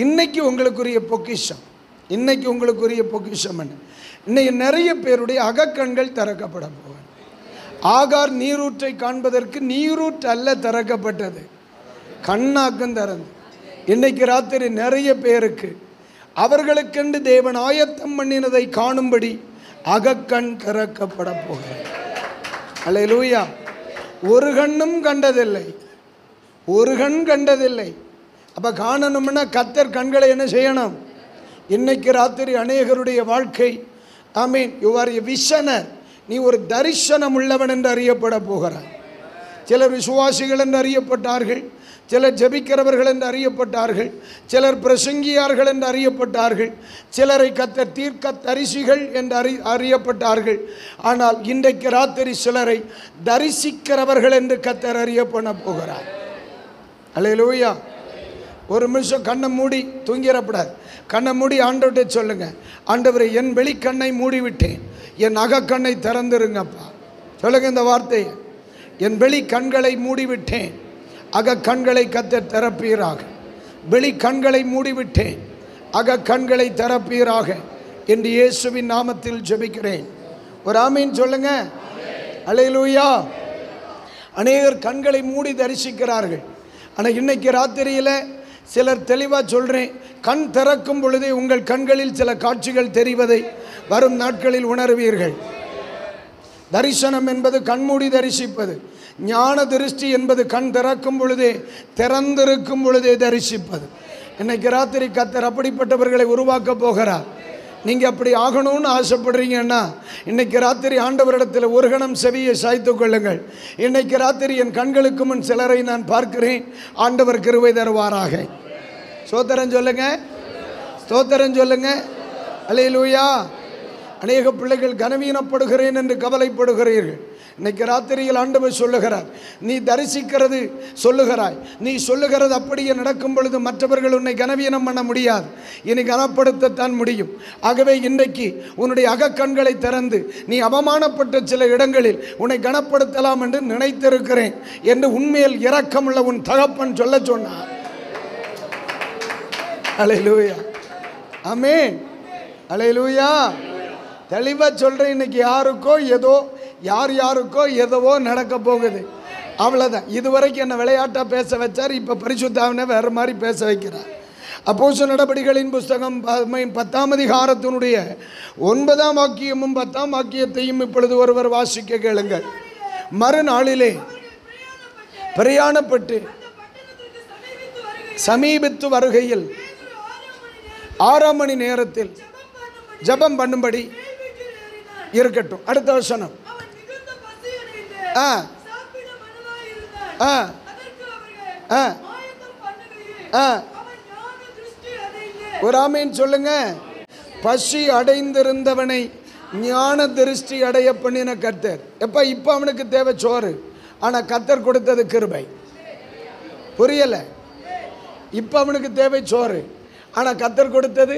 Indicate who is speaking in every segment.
Speaker 1: இன்னைக்கு உங்களுக்குரிய பொக்கிஷம், இன்னைக்கு உங்களுக்குரிய பொக்கிஷம் என்ன? இன்னைக்கு நிறைய பேருடைய அகக்கண்கள் திறக்கப்பட போகும். ஆகார் நீரூற்றை காண்பதற்கு நீரூற்று அல்ல திறக்கப்பட்டது, கண்ணாக்கும் திறந்து. இன்னைக்கு ராத்திரி நிறைய பேருக்கு அவர்களுக்கென்று தேவன் ஆயத்தம் பண்ணினதை காணும்படி அகக்கண் திறக்கப்பட போகிறது. அல்லேலூயா. ஒரு கண்ணும் கண்டதில்லை, ஒரு கண் கண்டதில்லை. அப்போ காணணும்னா கர்த்தர் கண்களை என்ன செய்யணும்? இன்னைக்கு ராத்திரி அநேகருடைய வாழ்க்கை, ஆமீன், யூ ஆர் எ விஷனர், நீ ஒரு தரிசனம் உள்ளவன் என்று அறியப்பட போகிறாய். சிலர் விசுவாசிகள் என்று அறியப்பட்டார்கள், சிலர் ஜெபிக்கிறவர்கள் என்று அறியப்பட்டார்கள், சிலர் பிரசங்கியார்கள் என்று அறியப்பட்டார்கள், சிலரை கர்த்தர் தீர்க்க தரிசிகள் என்று அறியப்பட்டார்கள். ஆனால் இன்றைக்கு ராத்திரி சிலரை தரிசிக்கிறவர்கள் என்று கர்த்தர் அறியப்பட போகிறார். அல்லேலூயா. ஒரு நிமிஷம் கண்ணை மூடி தூங்கிடப்படாது. கண்ணை மூடி ஆண்டவர்கிட்ட சொல்லுங்க, ஆண்டவரே என் வெளிக்கண்ணை மூடிவிட்டேன், என் அகக்கண்ணை திறந்துருங்கப்பா. சொல்லுங்க இந்த வார்த்தையை, என் வெளி கண்களை மூடிவிட்டேன், அகக்கண்களை கர்த்தர் திறப்பீராக. வெளி கண்களை மூடிவிட்டேன், அகக்கண்களை திறப்பீராக என்று இயேசுவின் நாமத்தில் ஜெபிக்கிறேன். ஒரு ஆமீன் சொல்லுங்க. அல்லேலூயா. அநேகர் கண்களை மூடி தரிசிக்கிறார்கள். ஆனால் இன்னைக்கு ராத்திரியில் சிலர் தெளிவாக சொல்கிறேன், கண் திறக்கும் பொழுதே உங்கள் கண்களில் சில காட்சிகள் தெரிவதை வரும் நாட்களில் உணர்வீர்கள். தரிசனம் என்பது கண்மூடி தரிசிப்பது, ஞான திருஷ்டி என்பது கண் திறக்கும் பொழுதே, திறந்திருக்கும் பொழுதே தரிசிப்பது. இன்னைக்கு ராத்திரி கர்த்தர் அப்படிப்பட்டவர்களை உருவாக்க போகிறார். நீங்கள் அப்படி ஆகணும்னு ஆசைப்படுறீங்கன்னா இன்னைக்கு ராத்திரி ஆண்டவரிடத்தில் ஒரு கணம் செவியை சாய்த்து கொள்ளுங்கள். இன்னைக்கு ராத்திரி என் கண்களுக்கு முன் சிலரை நான் பார்க்கிறேன், ஆண்டவர் கிருபை தருவாராக. ஸ்தோத்திரம் சொல்லுங்க, ஸ்தோத்திரம் சொல்லுங்க. அல்லேலூயா. அநேக பிள்ளைகள் கனவீனப்படுகிறேன் என்று கவலைப்படுகிறீர்கள். இன்னைக்கு ராத்திரியில் ஆண்டவர் சொல்லுகிறார், நீ தரிசிக்கிறது சொல்லுகிறாய், நீ சொல்லுகிறது அப்படியே நடக்கும் பொழுது மற்றவர்கள் உன்னை கனவீனம் பண்ண முடியாது, இனி கனப்படுத்தத்தான் முடியும். ஆகவே இன்றைக்கு உன்னுடைய அகக்கண்களை திறந்து நீ அவமானப்பட்ட சில இடங்களில் உன்னை கனப்படுத்தலாம் என்று நினைத்திருக்கிறேன் என்று உண்மையில் இரக்கமுள்ள உன் தகப்பன் சொல்ல சொன்னார். அல்லேலூயா. ஆமென். அல்லேலூயா. தெளிவாக சொல்கிறேன், இன்னைக்கு யாருக்கோ ஏதோ, யாருக்கோ எதவோ நடக்க போகுது, அவ்வளோதான். இதுவரைக்கும் என்னை விளையாட்டாக பேச வச்சார், இப்போ பரிசுத்தாவினை வேறு மாதிரி பேச வைக்கிறார். அப்போஸ்தலர் நடபடிகளின் புஸ்தகம் 10ஆம் அதிகாரத்தினுடைய 9ஆம் வாக்கியமும் 10ஆம் வாக்கியத்தையும் இப்பொழுது ஒருவர் வாசிக்க கேளுங்கள். மறுநாளிலே பிரயாணப்பட்டு சமீபித்து வருகையில் 6ஆம் மணி நேரத்தில் ஜெபம் பண்ணும்படி இருக்கட்டும். அடுத்த வசனம். ஒரு ஆமீன் சொல்லுங்க. பசி அடைந்திருந்தவனை ஞான திருஷ்டி அடைய பண்ணின கர்த்தர். எப்ப இப்ப அவனுக்கு தேவை சோறு, ஆனா கர்த்தர் கொடுத்தது கிருபை. புரியல? இப்ப அவனுக்கு தேவை சோறு, ஆனா கர்த்தர் கொடுத்தது.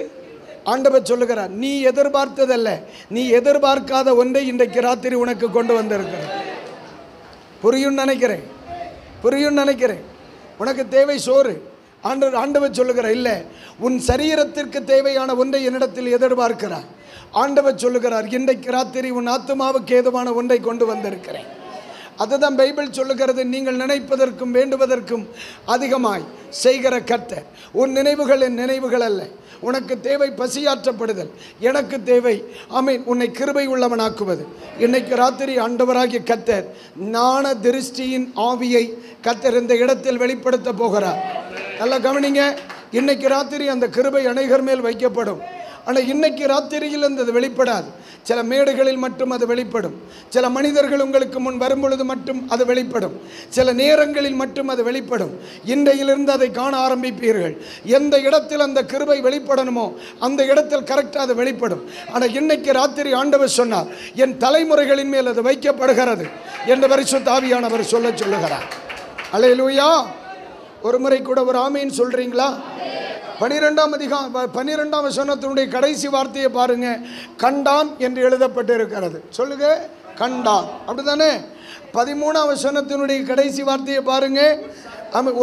Speaker 1: ஆண்டவர் சொல்லுகிறார், நீ எதிர்பார்த்ததல்ல, நீ எதிர்பார்க்காத ஒன்றை இன்றைக்கு ராத்திரி உனக்கு கொண்டு வந்திருக்கிற. புரியும் நினைக்கிறேன், புரியும் நினைக்கிறேன். உனக்கு தேவை சோறு. ஆண்டவர் சொல்லுகிறார், இல்லை, உன் சரீரத்திற்கு தேவையான ஒன்றை என்னிடத்தில் எதிர்பார்க்கிறார். ஆண்டவர் சொல்லுகிறார், இன்றைக்கு ராத்திரி உன் ஆத்துமாவுக்கு ஏதுவான ஒன்றை கொண்டு வந்திருக்கிறேன். அதுதான் பைபிள் சொல்லுகிறது, நீங்கள் நினைப்பதற்கும் வேண்டுவதற்கும் அதிகமாய் செய்கிற கர்த்தர். உன் நினைவுகள் என் நினைவுகள் அல்ல. உனக்கு தேவை பசியாற்றப்படுதல், எனக்கு தேவை ஆமென் உன்னை கிருபை உள்ளவனாக்குவது. இன்னைக்கு ராத்திரி ஆண்டவராகிய கர்த்தர் ஞான திருஷ்டியின் ஆவியை கர்த்தர் இந்த இடத்தில் வெளிப்படுத்த போகிறார். நல்லா கவனிங்க. இன்னைக்கு ராத்திரி அந்த கிருபை அநேகர் மேல் வைக்கப்படும். ஆனால் இன்னைக்கு ராத்திரியில் அந்த வெளிப்படாது. சில மேடைகளில் மட்டும் அது வெளிப்படும். சில மனிதர்கள் உங்களுக்கு முன் வரும்பொழுது மட்டும் அது வெளிப்படும். சில நேரங்களில் மட்டும் அது வெளிப்படும். இன்றையிலிருந்து அதை காண ஆரம்பிப்பீர்கள். எந்த இடத்தில் அந்த கிருபை வெளிப்படணுமோ அந்த இடத்தில் கரெக்டாக அது வெளிப்படும். ஆனால் இன்னைக்கு ராத்திரி ஆண்டவர் சொன்னார், என் தலைமுறைகளின் மேல் அது வைக்கப்படுகிறது என்று பரிசுத்த ஆவியானவர் சொல்லுகிறார். அல்லேலூயா. ஒரு முறை கூட ஒரு ஆமீன் சொல்றீங்களா? 12ஆம் வசனத்தினுடைய கடைசி வார்த்தையை பாருங்க. கண்டான் என்று எழுதப்பட்டு இருக்கிறது. சொல்லுங்க, கண்டான். அப்படிதானே? 13ஆம் வசனத்தினுடைய கடைசி வார்த்தையை பாருங்க.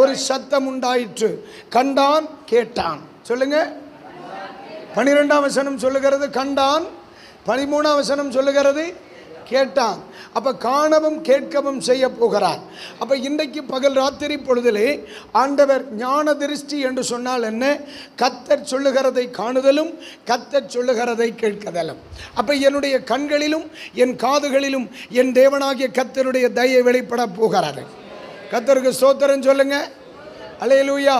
Speaker 1: ஒரு சத்தம் உண்டாயிற்று. கண்டான், கேட்டான். சொல்லுங்க. 12ஆம் வசனம் சொல்லுகிறது கண்டான், 13ஆம் வசனம் சொல்லுகிறது கேட்டான். அப்போ காணவும் கேட்கவும் செய்ய போகிறார். அப்போ இன்றைக்கு பகல் ராத்திரி பொழுதிலே ஆண்டவர் ஞான திருஷ்டி என்று சொன்னால் என்ன? கர்த்தர் சொல்லுகிறதை காணுதலும் கர்த்தர் சொல்லுகிறதை கேட்குதலும். அப்போ என்னுடைய கண்களிலும் என் காதுகளிலும் என் தேவனாகிய கர்த்தருடைய தயை வெளிப்பட போகிறது. கர்த்தருக்கு ஸ்தோத்திரம் சொல்லுங்க. அல்லேலூயா.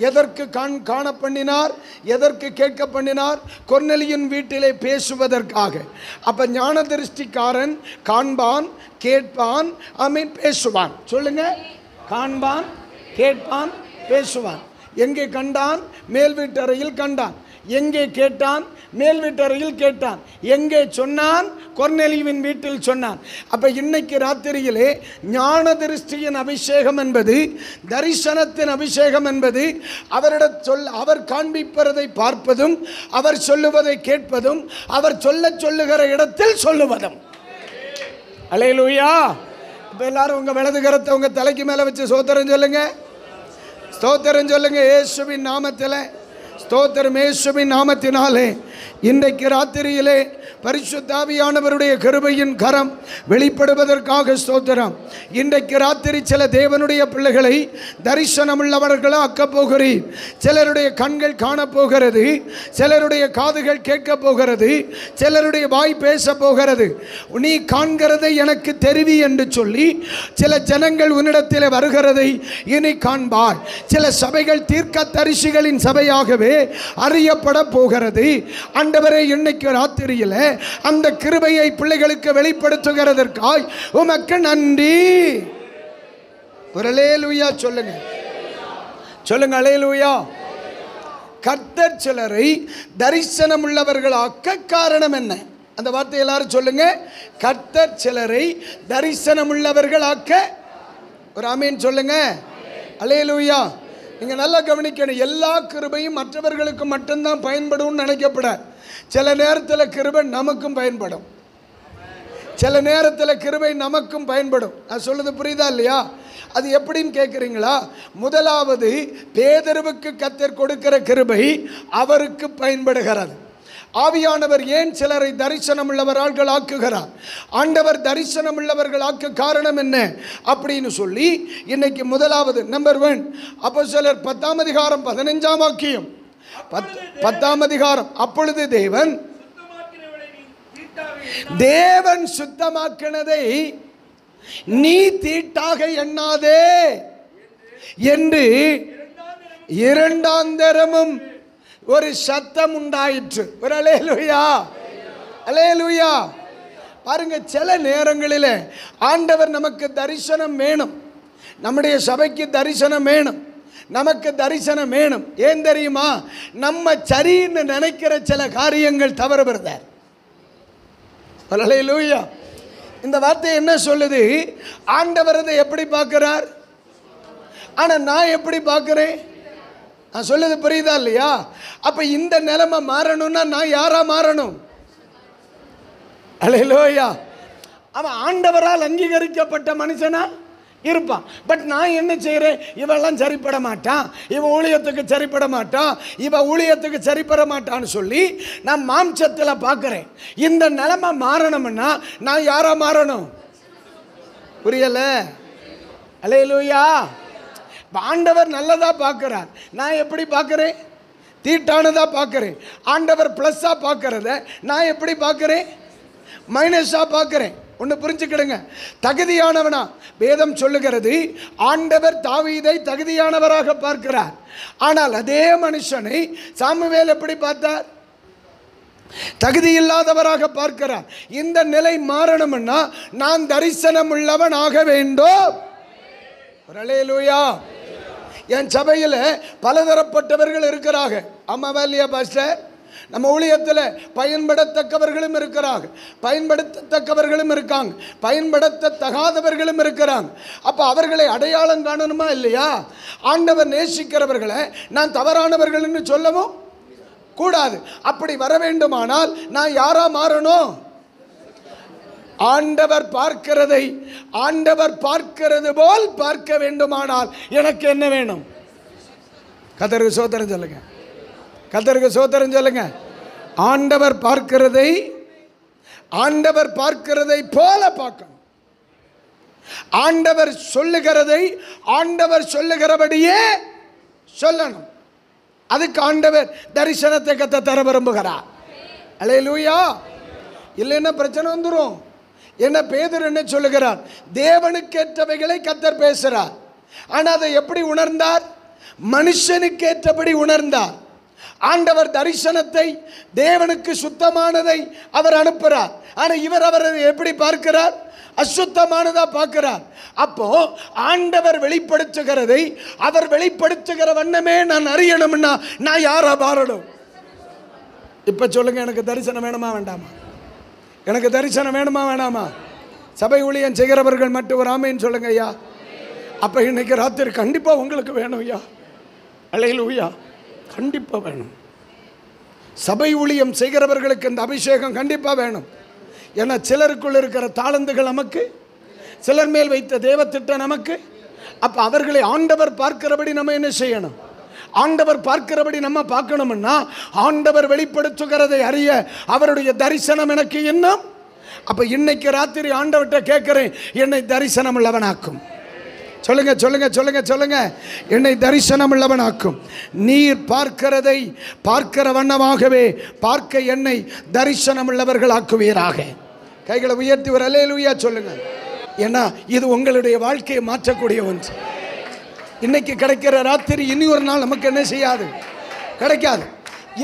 Speaker 1: எதற்கு காண பண்ணினார்? எதற்கு கேட்க பண்ணினார்? கொர்நேலியின் வீட்டிலே பேசுவதற்காக. அப்ப ஞான திருஷ்டிக்காரன் காண்பான், கேட்பான், பேசுவான். சொல்லுங்க. காண்பான், கேட்பான், பேசுவான். எங்கே கண்டான்? மேல் வீட்டறையில் கண்டான். எங்கே கேட்டான்? மேல் வீட்டறையில் கேட்டான். எங்கே சொன்னான்? கொர்நேலியுவின் வீட்டில் சொன்னான். அப்ப இன்னைக்கு ராத்திரியிலே ஞான திருஷ்டியின் அபிஷேகம் என்பது, தரிசனத்தின் அபிஷேகம் என்பது அவர் காண்பிப்பதை பார்ப்பதும், அவர் சொல்லுவதை கேட்பதும், அவர் சொல்லுகிற இடத்தில் சொல்லுவதும். அல்லேலூயா. இப்ப எல்லாரும் உங்க வலது கரத்தை உங்க தலைக்கு மேல வச்சு ஸ்தோத்திரம் சொல்லுங்க. ஸ்தோத்திரம் சொல்லுங்க. இயேசுவின் நாமத்திலே ஸ்தோத்திரம். இயேசுவின் நாமத்தினாலே இன்றைக்கு ராத்திரியிலே பரிசுத்த ஆவியானவருடைய கிருபையின் கரம் வெளிப்படுவதற்காக ஸ்தோத்திரம். இன்றைக்கு ராத்திரி சில தேவனுடைய பிள்ளைகளை தரிசனமுள்ளவர்களாக ஆக்கப் போகிறீர். சிலருடைய கண்கள் காணப்போகிறது, சிலருடைய காதுகள் கேட்க போகிறது, சிலருடைய வாய் பேச போகிறது. நீ காண்கிறதை எனக்கு தெரிவி என்று சொல்லி சில ஜனங்கள் உன்னிடத்தில் வருகிறதை இனி காண்பாய். சில சபைகள் தீர்க்க தரிசிகளின் சபையாகவே அறியப்பட போகிறது. ஆண்டவரே, இன்னைக்கு ராத்திரியில் அந்த கிருபையை பிள்ளைகளுக்கு வெளிப்படுத்துகிறதற்காய் உமக்கு நன்றி. ஒரு அல்லேலூயா சொல்லுங்க. சொல்லுங்க அல்லேலூயா. கர்த்தர் சிலரை தரிசனம் உள்ளவர்களாக்க காரணம் என்ன? அந்த வார்த்தை எல்லாரும் சொல்லுங்க. கர்த்தர் சிலரை தரிசனம் உள்ளவர்களாக்க. ஒரு ஆமீன் சொல்லுங்க. அல்லேலூயா. நீங்க நல்லா கவனிக்கணும். எல்லா கிருபையும் மற்றவர்களுக்கு மட்டும்தான் பயன்படும் நினைக்கப்பட. சில நேரத்தில் கிருபை நமக்கும் பயன்படும். சில நேரத்தில் கிருபை நமக்கும் பயன்படும். நான் சொல்லுது புரியுதா இல்லையா? அது எப்படின்னு கேட்குறீங்களா? முதலாவது, பேதுருவுக்கு கர்த்தர் கொடுக்கிற கிருபை அவருக்கு பயன்படுகிறது. ஆவியானவர் ஏன் சிலரை தரிசனம் உள்ளவர்கள் ஆக்குகிறார்? ஆண்டவர் தரிசனம் உள்ளவர்கள் ஆக்க காரணம் என்ன அப்படின்னு சொல்லி இன்னைக்கு முதலாவது நம்பர் 1 அப்போஸ்தலர் 10ஆம் அதிகாரம் 15ஆம் வாக்கியம். 10ஆம் அதிகாரம். அப்பொழுது தேவன் சுத்தமாக்கினதை நீ தீட்டாக எண்ணாதே என்று இரண்டாந்தரமும் ஒரு சத்தம் உண்டாயிற்று. ஒரு அல்லேலூயா. அல்லேலூயா. பாருங்க, சில நேரங்களில் ஆண்டவர் நமக்கு தரிசனம் வேணும். நம்முடைய சபைக்கு தரிசனம் வேணும், நமக்கு தரிசனம் வேணும். ஏன் தெரியுமா? நம்ம சரின்னு நினைக்கிற சில காரியங்கள் தவறு வருதார். அல்லேலூயா. இந்த வார்த்தை என்ன சொல்லுது? ஆண்டவர் அதை எப்படி பார்க்கிறார், ஆனா நான் எப்படி பார்க்கிறேன்? நான் சொல்லுது புரியுதா இல்லையா? அப்ப இந்த நிலைமை மாறணும்னா நான் யாரா மாறணும்? அல்லேலூயா. அவன் ஆண்டவரால் அங்கீகரிக்கப்பட்ட மனுஷனா இருப்பான். பட் நான் என்ன செய்கிறேன்? இவெல்லாம் சரிப்பட மாட்டான், இவன் ஊழியத்துக்கு சரிப்பட மாட்டான், இவன் ஊழியத்துக்கு சரிப்பட மாட்டான்னு சொல்லி நான் மாம்சத்தில் பார்க்குறேன். இந்த நிலைமை மாறணும்னா நான் யாரா மாறணும்? புரியல? அல்லேலூயா. ஆண்டவர் நல்லதா பார்க்கிறார், நான் எப்படி பார்க்கிறேன்? தீட்டானதா பார்க்கிறேன். ஆண்டவர் பிளஸ்ஸா பார்க்கறத நான் எப்படி பார்க்கிறேன்? மைனஸா பார்க்கிறேன். ஒன்று புரிஞ்சுக்கிடுங்க. தகுதியானவனா? வேதம் சொல்லுகிறது ஆண்டவர் தாவீதை தகுதியானவராக பார்க்கிறார். ஆனால் அதே மனுஷனை சாமுவேல் எப்படி பார்த்தார்? தகுதி இல்லாதவராக பார்க்கிறார். இந்த நிலை மாறணும்னா நான் தரிசனம் உள்ளவன் ஆக வேண்டும். அல்லேலூயா. என் சபையில் பலதரப்பட்டவர்கள் இருக்கிறாங்க. ஆமாவா இல்லையா பாஸ்டர்? நம்ம ஊழியத்தில் பயன்படத்தக்கவர்களும் இருக்கிறாங்க, பயன்படுத்தத்தக்கவர்களும் இருக்காங்க, பயன்படுத்தத்தகாதவர்களும் இருக்கிறாங்க. அப்போ அவர்களை அடையாளம் காணணுமா இல்லையா? ஆண்டவர் நேசிக்கிறவர்களை நான் தவறானவர்கள்னு சொல்லவும் கூடாது. அப்படி வர வேண்டுமானால் நான் யாரா மாறணும்? ஆண்டவர் பார்க்கிறதை ஆண்டவர் பார்க்கிறது போல் பார்க்க வேண்டுமானால் எனக்கு என்ன வேணும்? கர்த்தருக்கு ஸ்தோத்திரம் சொல்லுங்க. கர்த்தருக்கு ஸ்தோத்திரம் சொல்லுங்க. ஆண்டவர் பார்க்கிறதை போல பார்க்கணும். ஆண்டவர் சொல்லுகிறதை ஆண்டவர் சொல்லுகிறபடியே சொல்லணும். அதுக்கு ஆண்டவர் தரிசனத்தை கர்த்தர் தர விரும்புகிறார். அல்லேலூயா. இல்லைன்னா பிரச்சனை வந்துடும். என்ன பேதுரு என்ன சொல்லுகிறார்? தேவனுக்கேற்றவைகளை கர்த்தர் பேசுகிறார். ஆனால் அதை எப்படி உணர்ந்தார்? மனுஷனுக்கேற்றபடி உணர்ந்தார். ஆண்டவர் தரிசனத்தை, தேவனுக்கு சுத்தமானதை அவர் அனுப்புகிறார். ஆனால் இவர் அவரை எப்படி பார்க்கிறார்? அசுத்தமானதா பார்க்கிறார். அப்போ ஆண்டவர் வெளிப்படுத்துகிறதை அவர் வெளிப்படுத்துகிற வண்ணமே நான் அறியணும்னா நான் யாரா மாறணும்? இப்ப சொல்லுங்க, எனக்கு தரிசனம் வேணுமா வேண்டாமா? எனக்கு தரிசனம் வேணுமா வேணாமா? சபை ஊழியம் செய்கிறவர்கள் மட்டும் ஒரு ஆமேன்னு சொல்லுங்க ஐயா. அப்ப இன்னைக்கு ராத்திரி கண்டிப்பா உங்களுக்கு வேணும் ஐயா. அல்லேலூயா. கண்டிப்பா வேணும். சபை ஊழியம் செய்கிறவர்களுக்கு இந்த அபிஷேகம் கண்டிப்பா வேணும். ஏன்னா சிலருக்குள் இருக்கிற தாளந்துகள் நமக்கு, சிலர் மேல் வைத்த தேவத்திட்டம் நமக்கு. அப்ப அவர்களை ஆண்டவர் பார்க்கிறபடி நம்ம என்ன செய்யணும்? ஆண்டவர் பார்க்கிறபடி நம்ம பார்க்கணும்னா ஆண்டவர் வெளிப்படுத்துகிறதை அறிய அவருடைய தரிசனம் எனக்கு இன்னும். அப்ப இன்னைக்கு ராத்திரி ஆண்டவர்கிட்ட கேட்கிறேன், என்னை தரிசனம் உள்ளவனாக்கும். சொல்லுங்க சொல்லுங்க சொல்லுங்க சொல்லுங்க. என்னை தரிசனம் உள்ளவனாக்கும். நீர் பார்க்கிறதை பார்க்கிற வண்ணமாகவே பார்க்க என்னை தரிசனம் உள்ளவர்கள் ஆக்குவீராக. கைகளை உயர்த்தி ஒரு அல்லேலூயா சொல்லுங்க. ஏன்னா இது உங்களுடைய வாழ்க்கையை மாற்றக்கூடிய ஒன்று. இன்னைக்கு கிடைக்கிற ராத்திரி இனி ஒரு நாள் நமக்கு என்ன செய்யாது, கிடைக்காது.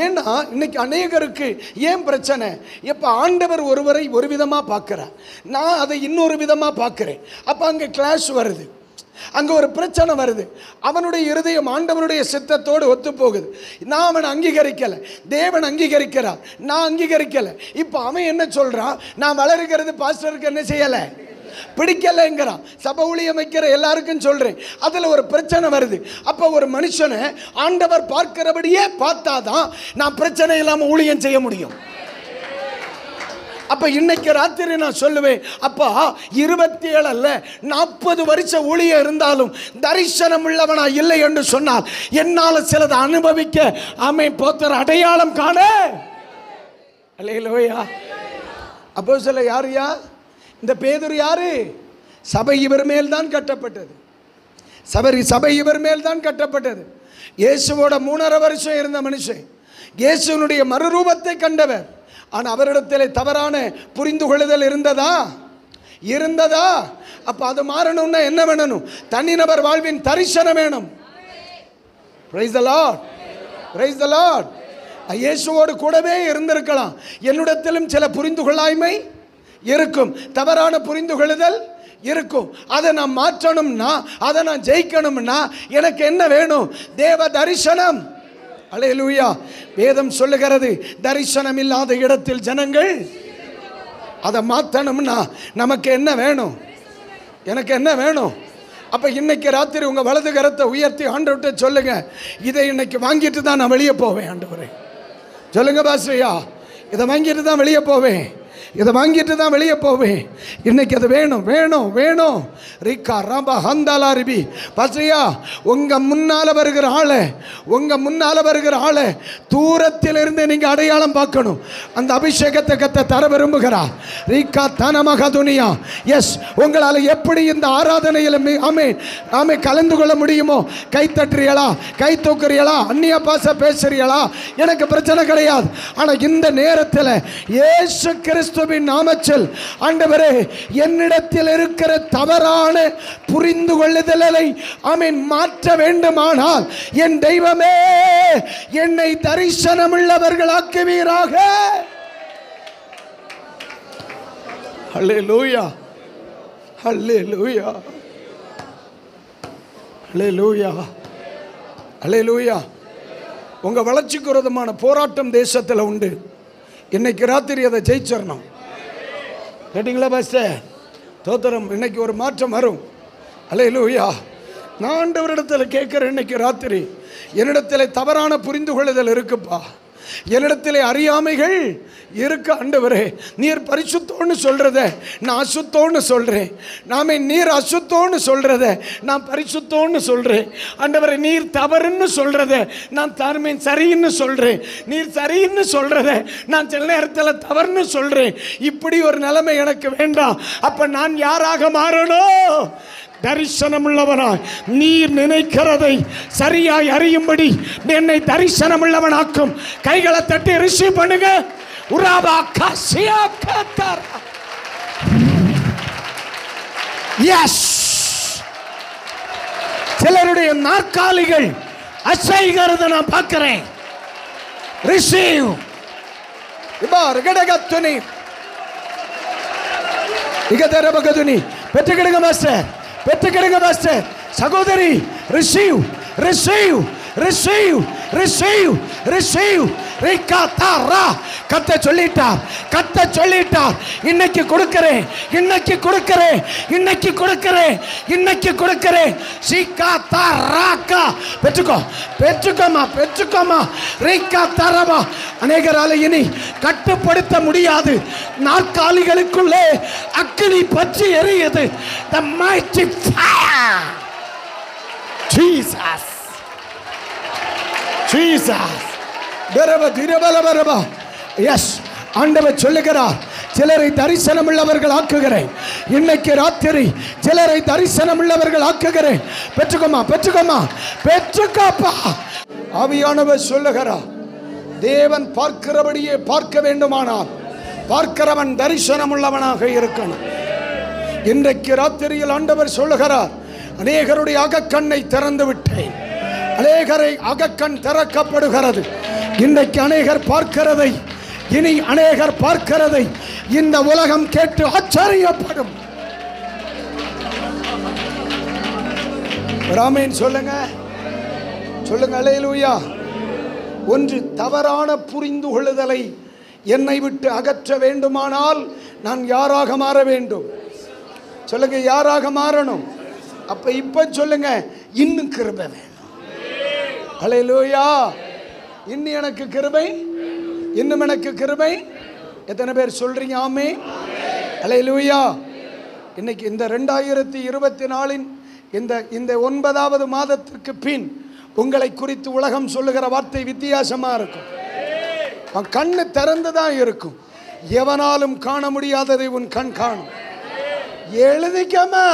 Speaker 1: ஏன்னா இன்னைக்கு அநேகருக்கு ஏன் பிரச்சனை? எப்போ ஆண்டவர் ஒருவரை ஒரு விதமாக பார்க்குறார், நான் அதை இன்னொரு விதமாக பார்க்குறேன். அப்போ அங்கே கிளாஷ் வருது, அங்கே ஒரு பிரச்சனை வருது. அவனுடைய இருதயம் ஆண்டவனுடைய சித்தத்தோடு ஒத்து போகுது. நான் அவனை அங்கீகரிக்கலை, தேவன் அங்கீகரிக்கிறார், நான் அங்கீகரிக்கலை. இப்போ அவன் என்ன சொல்கிறான்? நான் வளருகிறது பாஸ்டருக்கு என்ன செய்யலை, பிடிக்கலைங்கிறான். சபை ஊழியம் வைக்கிற எல்லாருக்கும் சொல்கிறேன், அதில் ஒரு பிரச்சனை வருது. அப்போ ஒரு மனுஷனை ஆண்டவர் பார்க்கிறபடியே பார்த்தாதான் நான் பிரச்சனை இல்லாமல் ஊழியம் செய்ய முடியும். அப்ப இன்னைக்கு ராத்திரி நான் சொல்லுவேன், அப்பா 27 அல்ல 40 வருஷம் ஊழியம் இருந்தாலும் தரிசனம் உள்ளவனா இல்லை என்று சொன்னால் என்னால் சிலதை அனுபவிக்க போத்தர் அடையாளம் காண. அல்லேலூயா. அப்போ சில யாருயா? இந்த பேதுரு யாரு? சபை இவர் மேல் தான் கட்டப்பட்டது. சபை இவர் மேல் தான் கட்டப்பட்டது. இயேசுவோட 3.5 வருஷம் இருந்த மனுஷன், இயேசுனுடைய மறுரூபத்தை கண்டவர். ஆனால் அவரிடத்தில் தவறான புரிந்து கொள்ளுதல் இருந்ததா? அப்போ அது மாறணும்னா என்ன வேணும்? தனிநபர் வாழ்வின் தரிசனம் வேணும். Praise the Lord, praise the Lord. இயேசுவோடு கூடவே இருந்திருக்கலாம். என்னிடத்திலும் சில புரிந்து கொள்ளாய்மை இருக்கும், தவறான புரிந்து கொள்ளுதல் இருக்கும். அதை நான் மாற்றணும்னா, அதை நான் ஜெயிக்கணும்னா எனக்கு என்ன வேணும்? தேவ தரிசனம். அல்லேலூயா. வேதம் சொல்லுகிறது, தரிசனம் இல்லாத இடத்தில் ஜனங்கள். அதை மாற்றணும்னா நமக்கு என்ன வேணும்? எனக்கு என்ன வேணும்? அப்போ இன்னைக்கு ராத்திரி உங்கள் வலது கரத்தை உயர்த்தி ஆண்டவர்கிட்ட சொல்லுங்க, இதை இன்னைக்கு வாங்கிட்டு தான் நான் வெளியே போவேன். ஆண்டவரே சொல்லுங்க பாஸ்டர்யா, இதை வாங்கிட்டு தான் வெளியே போவேன், இதை வாங்கிட்டு தான் வெளியே போவேன். இன்னைக்கு அது வேணும் வேணும் வேணும். ரிக்கா ராபா ஹந்தாலா ரிபி. பாஸ்டர்யா, உங்கள் முன்னால் வருகிற ஆளை தூரத்தில் இருந்து நீங்கள் அடையாளம் பார்க்கணும். அந்த அபிஷேகத்தை கத்த தர விரும்புகிறார். ரிக்கா தனமக துனியா. எஸ், உங்களால் எப்படி இந்த ஆராதனையில் ஆமே கலந்து கொள்ள முடியுமோ? கை தட்டுறீங்களா, கை தூக்குறீங்களா, அந்நிய பாச பேசுறீங்களா, எனக்கு பிரச்சனை கிடையாது. ஆனால் இந்த நேரத்தில் இயேசு கிறிஸ்துவின் நாமத்தில் ஆண்டவரே, என்னிடத்தில் இருக்கிற தவறான புரிந்து கொள்ளுதலை மாற்ற வேண்டுமானால் என் தெய்வமே என்னை தரிசனம் உள்ளவர்களாக்குவீராக. ஹல்லேலூயா, ஹல்லேலூயா, ஹல்லேலூயா, ஹல்லேலூயா. உங்க வளர்ச்சிக்கு விரோதமான போராட்டம் தேசத்தில் உண்டு. இன்னைக்கு ராத்திரி அதை ஜெயிச்சிடணும். கேட்டீங்களா பாஸ்டர்? தோத்திரம். இன்னைக்கு ஒரு மாற்றம் வரும். அல்லேலூயா. நான் ஆண்டவரிடத்தில் கேட்குறேன், இன்னைக்கு ராத்திரி என்னிடத்தில் தவறான புரிந்து கொள்ளுதல் இருக்குப்பா, என்னிடத்திலே அறியாமைகள் இருக்க ஆண்டவரே. நீர் பரிசுத்தோன்னு சொல்கிறத நான் அசுத்தோன்னு சொல்கிறேன். நாமே நீர் அசுத்தோன்னு சொல்கிறத நான் பரிசுத்தோன்னு சொல்கிறேன். ஆண்டவரே நீர் தவறுன்னு சொல்கிறத நான் தருமே சரின்னு சொல்கிறேன். நீர் சரின்னு சொல்கிறத நான் சில நேரத்தில் தவறுன்னு சொல்கிறேன். இப்படி ஒரு நிலைமை எனக்கு வேண்டாம். அப்போ நான் யாராக மாறணும்? தரிசனம் உள்ளவனாய், நீர் நினைக்கிறதை சரியாய் அறியும்படி என்னை தரிசனம் உள்ளவனாக்கும். கைகளை தட்டி ரிசீவ் பண்ணுங்க. சிலருடைய நாற்காலிகள் அசைகிறத நான் பார்க்கிறேன். ரிசீவ். பெற்றுக்கிடுங்க மாஸ்டர், பெற்றுக்கிடுங்க மாஸ்டர். சகோதரி receive, receive, receive, receive, receive. கத்த சொல்லிட்டார், கத்த சொல்லிட்டார். இன்னைக்கு கொடுக்கிறேன், இன்னைக்கு கொடுக்கிறேன், இன்னைக்கு கொடுக்கிறேன், இன்னைக்கு கொடுக்கிறேன். சீக்கா தாராக்கா. பெற்றுக்கோ, பெற்றுக்கோமா, பெற்றுக்கோமா. ரீக்கா தாரமா. அநேகரால இனி கட்டுப்படுத்த முடியாது. நாற்காலிகளுக்குள்ளே அக்கினி பற்றி எரியுது. The mighty fire. Jesus, Jesus. Yes, ஆண்டவர் சொல்லுகிறார், சிலரை தரிசனம் உள்ளவர்கள் ஆக்குகிறேன். இன்னைக்கு ராத்திரி சிலரை தரிசனம் உள்ளவர்கள் ஆக்குகிறேன். பெற்றுக்கோமா, பெற்றுக்கோமா, பெற்றுக்காப்பா. ஆவியானவர் சொல்லுகிறார், தேவன் பார்க்கிறபடியே பார்க்க வேண்டுமானால் பார்க்கிறவன் தரிசனம் உள்ளவனாக இருக்கணும். இன்றைக்கு ராத்திரியில் ஆண்டவர் சொல்லுகிறார், அநேகருடைய அகக்கண்ணை திறந்து விட்டேன். அநேகரை அகக்கண் திறக்கப்படுகிறது. இன்றைக்கு அநேகர் பார்க்கிறதை, இனி அநேகர் பார்க்கிறதை இந்த உலகம் கேட்டு ஆச்சரியப்படும். ராமேன் சொல்லுங்க, சொல்லுங்க அல்லேலூயா. ஒன்று, தவறான புரிந்து கொள்ளுதலை என்னை விட்டு அகற்ற வேண்டுமானால் நான் யாராக மாற வேண்டும்? சொல்லுங்க, யாராக மாறணும்? அப்ப இப்ப சொல்லுங்க, இன்னும் கிருபை வேணும். அல்லேலூயா. இன்னும் எனக்கு கிருபை, இன்னும் எனக்கு கிருபை. எத்தனை பேர் சொல்றீங்க ஆமென்? அல்லேலூயா. இன்னைக்கு இந்த 2024 இந்த 9வது மாதத்திற்கு பின் உங்களை குறித்து உலகம் சொல்லுகிற வார்த்தை வித்தியாசமா இருக்கும். கண்ணு திறந்துதான் இருக்கும். எவனாலும் காண முடியாததை உன் கண் காணும். எழுதிக்கமா,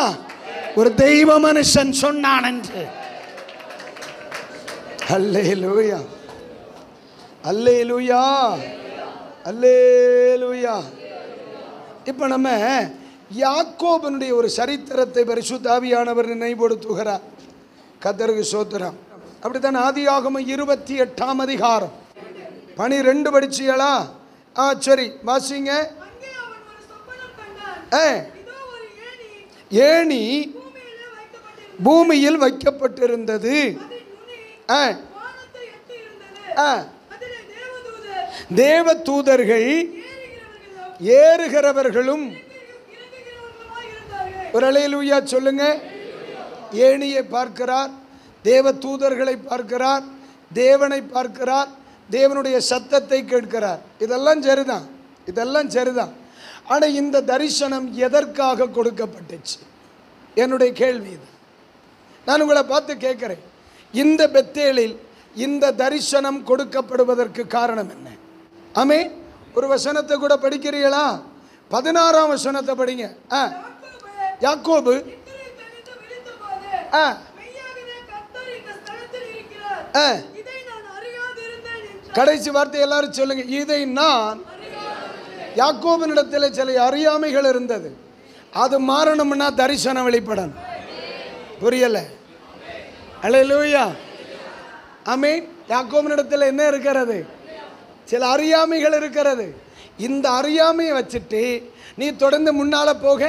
Speaker 1: ஒரு தெய்வ மனுஷன் சொன்னான் என்று. அல்லேலூயா, அல்லேலூயா, அல்லேலூயா. இப்போ நம்ம யாக்கோபனுடைய ஒரு சரித்திரத்தை பரிசுத்த ஆவியானவர் நினைவுபடுத்துகிறார். கர்த்தருக்கு ஸ்தோத்திரம். அப்படித்தான் ஆதியாகமம் 28ஆம் அதிகாரம் 12 படிச்சியலா? சரி, வாசிங்க. ஏணி பூமியில் வைக்கப்பட்டிருந்தது. தேவ தூதர்கள் ஏறுகிறவர்களும். ஒரு அல்லேலூயா சொல்லுங்க. ஏணியை பார்க்கிறார், தேவ தூதர்களை பார்க்கிறார், தேவனை பார்க்கிறார், தேவனுடைய சத்தத்தை கேட்கிறார். இதெல்லாம் சரிதான், இதெல்லாம் சரிதான். ஆனால் இந்த தரிசனம் எதற்காக கொடுக்கப்பட்டுச்சு? என்னுடைய கேள்வி இது. நான் உங்களை பார்த்து கேட்கிறேன், இந்த பெத்தேலில் இந்த தரிசனம் கொடுக்கப்படுவதற்கு காரணம் என்ன? ஆமே, ஒரு வசனத்தை கூட படிக்கிறீங்களா? 16ஆம் வசனத்தை படிங்க. யாக்கோபு கடைசி வார்த்தை எல்லாரும் சொல்லுங்க. இதை நான், யாக்கோபினிடத்தில் சில அறியாமைகள் இருந்தது, அது மாறணும்னா தரிசனம் வெளிப்படணும். புரியல? அல்லேலூயா, ஆமென். யாக்கோபினிடத்தில் என்ன இருக்கிறது? சில அறியாமைகள் இருக்கிறது. இந்த அறியாமையை வச்சுட்டு நீ தொடர்ந்து முன்னால போக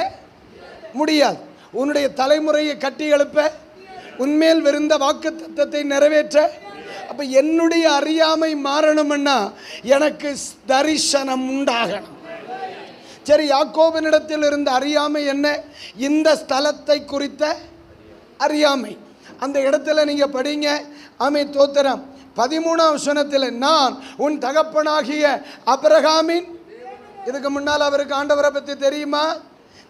Speaker 1: முடியாது. உன்னுடைய தலைமுறையை கட்டி எழுப்ப, உன்மேல் விருந்த வாக்கு தத்தத்தை நிறைவேற்ற. அப்ப என்னுடைய அறியாமை மாறணும்னா எனக்கு தரிசனம் உண்டாகணும். சரி, யாக்கோபினிடத்தில் இருந்த அறியாமை என்ன? இந்த ஸ்தலத்தை குறித்த அறியாமை. அந்த இடத்துல நீங்க படிங்க. ஆமே, தோத்திரம். 13ஆம் வசனத்தில் நான் உன் தகப்பனாகிய ஆபிரகாமின், இதுக்கு முன்னால் அவருக்கு ஆண்டவரை பற்றி தெரியுமா?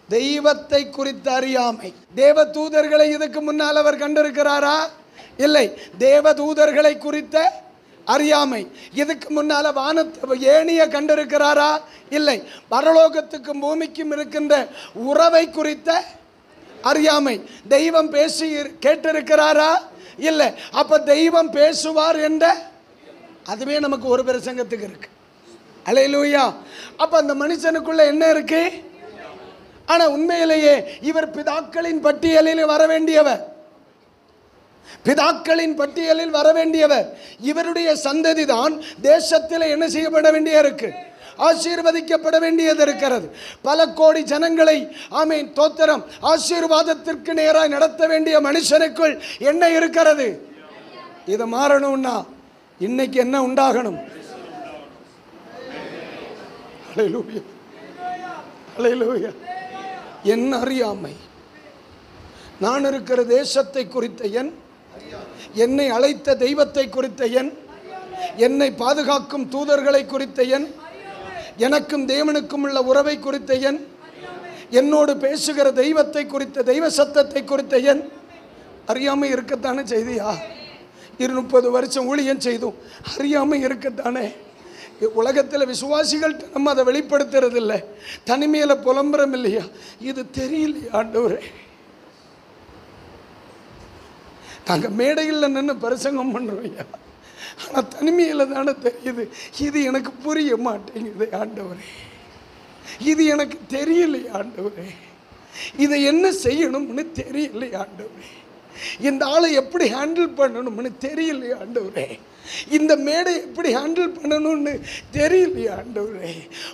Speaker 1: தெய்வத்தை குறித்த அறியாமை. தேவ தூதர்களை இதுக்கு முன்னால் அவர் கண்டிருக்கிறாரா? இல்லை. தேவ தூதர்களை குறித்த அறியாமை. இதுக்கு முன்னால வானத்தை ஏணிய கண்டிருக்கிறாரா? இல்லை. பரலோகத்துக்கும் பூமிக்கும் இருக்கின்ற உறவை குறித்த அறியாமை. தெய்வம் பேசி கேட்டிருக்கிறாரா? இல்லை. அப்ப தெய்வம் பேசுவார் என்ற அதுவே நமக்கு ஒரு பிரசங்கத்துக்கு இருக்கு. அல்லேலூயா. அப்ப அந்த மனுஷனுக்குள்ள என்ன இருக்கு? ஆனா உண்மையிலேயே இவர் பிதாக்களின் பட்டியலில் வர வேண்டியவர். பிதாக்களின் பட்டியலில் வர வேண்டியவர். இவருடைய சந்ததி தான் தேசத்தில் என்ன செய்யப்பட வேண்டிய இருக்கு? ஆசீர்வதிக்கப்பட வேண்டியது இருக்கிறது. பல கோடி ஜனங்களை ஆமென் தோத்திரம் ஆசீர்வாதத்திற்கு நேராக நடத்த வேண்டிய மனுஷனுக்குள் என்ன இருக்கிறது? இது மாறணும்னா இன்னைக்கு என்ன உண்டாகணும்? அல்லேலூயா, அல்லேலூயா. என் அறியாமை, நான் இருக்கிற தேசத்தை குறித்த என், என்னை அழைத்த தெய்வத்தை குறித்த என், என்னை பாதுகாக்கும் தூதர்களை குறித்த என், எனக்கும் தேவனுக்கும் உள்ள உறவை குறித்த என், என்னோடு பேசுகிற தெய்வத்தை குறித்த தெய்வ சத்தத்தை குறித்த என் அறியாமை இருக்கத்தானே செய்தியா? 30 வருஷம் ஊழியம் செய்தும் அறியாமை இருக்கத்தானே. உலகத்தில் விசுவாசிகள் நம்ம அதை வெளிப்படுத்துறது இல்லை. தனிமையில் புலம்புறம் இல்லையா? இது தெரியலையா ஆண்டவரே? நாங்கள் மேடையில் நின்று பிரசங்கம் பண்ணுறோம் ஐயா, ஆனால் தனிமையில் தானே தெரியுது. இது எனக்கு புரிய மாட்டேங்குது ஆண்டவரே. இது எனக்கு தெரியலையா ஆண்டவரே? இதை என்ன செய்யணும்னு தெரியலையா ஆண்டவரே? இந்த ஆளை எப்படி ஹேண்டில் பண்ணணும்னு தெரியலையா ஆண்டவரே? இந்த மேடை எப்படி ஹேண்டில் பண்ணணும்னு தெரியலையா ஆண்டவரே?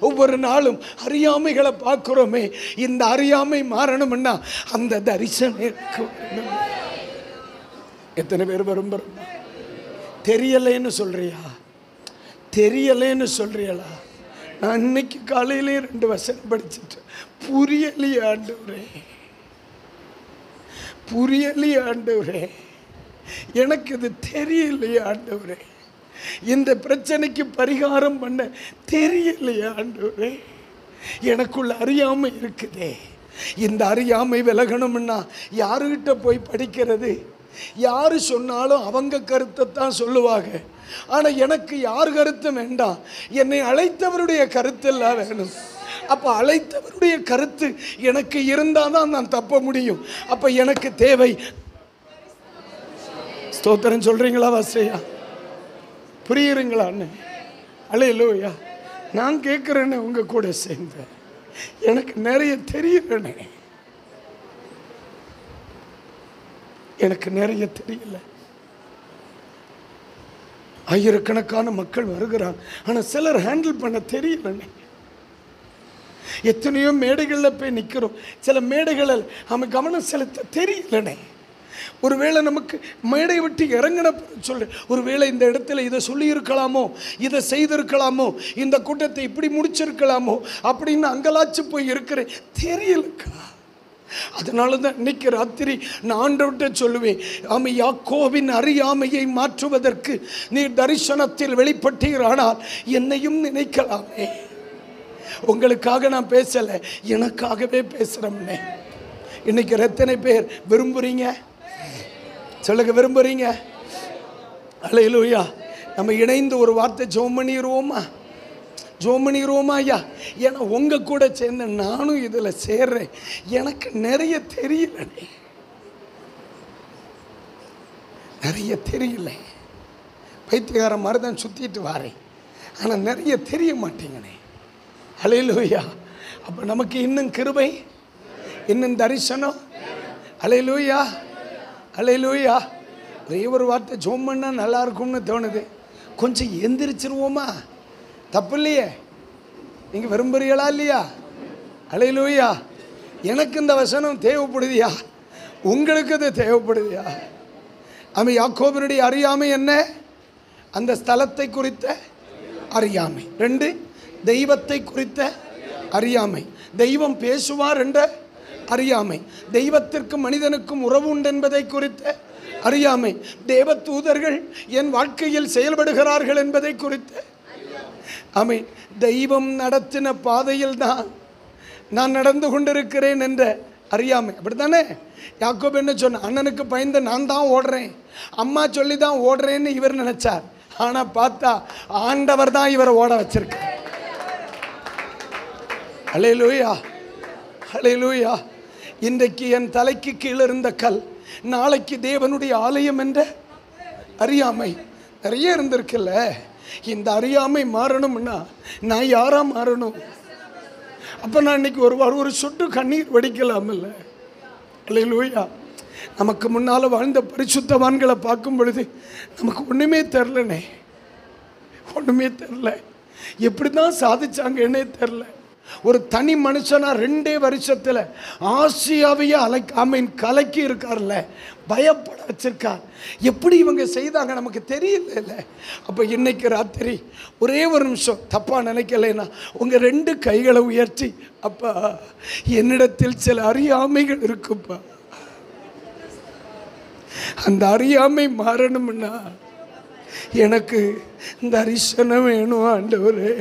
Speaker 1: ஒவ்வொரு நாளும் அறியாமைகளை பார்க்குறோமே. இந்த அறியாமை மாறணும்னா அந்த தரிசனம் இருக்கு. எத்தனை பேர் விரும்புகிறோம்? தெரியலைன்னு சொல்றியா? தெரியலைன்னு சொல்றியலா? நான் இன்னைக்கு காலையிலே 2 வசனம் படிச்சுட்டு புரியலையே ஆண்டவரே, புரியலையே ஆண்டவரே, எனக்கு இது தெரியலையே ஆண்டவரே, இந்த பிரச்சனைக்கு பரிகாரம் பண்ண தெரியலையே ஆண்டவரே, எனக்குள்ள அறியாமை இருக்குதே. இந்த அறியாமை விலகணும்னா யாருகிட்ட போய் படிக்கிறது? யாரு சொன்னாலும் அவங்க கருத்தை தான் சொல்லுவாங்க. ஆனால் எனக்கு யார் கருத்தும் வேண்டாம், என்னை அழைத்தவருடைய கருத்தெல்லாம் வேணும். அப்போ அழைத்தவருடைய கருத்து எனக்கு இருந்தால் தான் நான் தப்ப முடியும். அப்போ எனக்கு தேவை. ஸ்தோத்திரம் சொல்கிறீங்களா வாசையா? புரியுறீங்களான்னு? அல்லேலூயா. நான் கேட்குறேன்னு உங்கள் கூட சேர்ந்து எனக்கு நிறைய தெரியலனே, எனக்கு நிறைய தெரியல. ஆயிரக்கணக்கான மக்கள் வருகிறாங்க, ஆனால் சிலர் ஹேண்டில் பண்ண தெரியலனே. எத்தனையோ மேடைகளில் போய் நிற்கிறோம், சில மேடைகளில் நம்ம கவனம் செலுத்த தெரியலனே. ஒருவேளை நமக்கு மேடை விட்டு இறங்கின சொல்ல, ஒருவேளை இந்த இடத்துல இதை சொல்லியிருக்கலாமோ, இதை செய்திருக்கலாமோ, இந்த கூட்டத்தை இப்படி முடிச்சிருக்கலாமோ அப்படின்னு அங்கலாச்சு போய் இருக்கிறேன், தெரியலக்கா. அதனால தான் இன்னைக்கு ராத்திரி நான் ஆண்டவர்கிட்ட சொல்லுவேன், ஆமை யாக்கோபின் அறியாமையை மாற்றுவதற்கு நீர் தரிசனத்தில் வெளிப்பட்டீரானால் என்னையும் நினைக்கலாமே. உங்களுக்காக நான் பேசலை, எனக்காகவே பேசுகிறோம்னே. இன்னைக்கு எத்தனை பேர் விரும்புகிறீங்க? சொல்லுங்க, விரும்புகிறீங்க? அல்லேலூயா. நம்ம இணைந்து ஒரு வார்த்தை ஜெபம் பண்ணிடுவோமா? ஜெபம் பண்ணிடுவோமா ஐயா? ஏன்னா உங்கள் கூட சேர்ந்து நானும் இதில் சேர்றேன். எனக்கு நிறைய தெரியலனே, நிறைய தெரியல. பைத்தியக்கார மாதிரி தான் சுற்றிட்டு வாரேன், ஆனால் நிறைய தெரிய மாட்டேங்கண்ணே. அல்லேலூயா. அப்போ நமக்கு இன்னும் கிருபை, இன்னும் தரிசனம். அல்லேலூயா, அல்லேலூயா. ஒரே ஒரு வார்த்தை ஜெபம் பண்ணால் நல்லா இருக்கும்னு தோணுது. கொஞ்சம் எந்திரிச்சிருவோமா? தப்பு இல்லையே. நீங்கள் விரும்புகிறீங்களா இல்லையா? அல்லேலூயா. எனக்கு இந்த வசனம் தேவைப்படுதியா? உங்களுக்கு அது தேவைப்படுதியா? அவன் யாக்கோபினுடைய அறியாமை என்ன? அந்த ஸ்தலத்தை குறித்த அறியாமை. 2, தெய்வத்தை குறித்த அறியாமை. தெய்வம் பேசுவார் என்ற அறியாமை. தெய்வத்திற்கும் மனிதனுக்கும் உறவு உண்டு என்பதை குறித்த அறியாமை. தேவ தூதர்கள் என் வாழ்க்கையில் செயல்படுகிறார்கள் என்பதை குறித்து ஆமென். தெய்வம் நடத்தின பாதையில் தான் நான் நடந்து கொண்டிருக்கிறேன் என்ற அறியாமை. அப்படித்தானே? யாக்கோபு என்ன சொன்ன? அண்ணனுக்கு பயந்து நான் தான் ஓடுறேன், அம்மா சொல்லி தான் ஓடுறேன்னு இவர் நினைச்சார். ஆனால் பார்த்தா ஆண்டவர் தான் இவரை ஓட வச்சிருக்கார். ஹல்லேலூயா, ஹல்லேலூயா. இன்றைக்கு என் தலைக்கு கீழே இருந்த கல் நாளைக்கு தேவனுடைய ஆலயம் என்ற அறியாமை நிறைய இருந்திருக்குல்ல. இந்த அறியாமை மாறணும்னா நான் யாரா மாறணும்? அப்போ நான் இன்னைக்கு ஒரு சொட்டு கண்ணீர் வடிக்கலாம் இல்லை? ஹல்லேலூயா. நமக்கு முன்னால் வாழ்ந்த பரிசுத்தவான்களை பார்க்கும் பொழுது நமக்கு ஒன்றுமே தெரிலனே, ஒன்றுமே தெரில. எப்படி தான் சாதிச்சாங்கன்னே தெரில. ஒரு தனி மனுஷனா 2 வருஷத்தில் ஆசியாவையே கலக்கி இருக்கார்ல, பயப்பட வச்சிருக்கார். எப்படி இவங்க செய்தாங்க நமக்கு தெரியல. அப்போ இன்னைக்கு ராத்திரி ஒரே ஒரு நிமிஷம் தப்பா நினைக்கலைன்னா உங்க 2 கைகளை உயர்த்தி, அப்பா என்னிடத்தில் சில அறியாமைகள் இருக்குப்பா, அந்த அறியாமை மாறணும்னா எனக்கு தரிசனம் வேணும் ஆண்டவரே.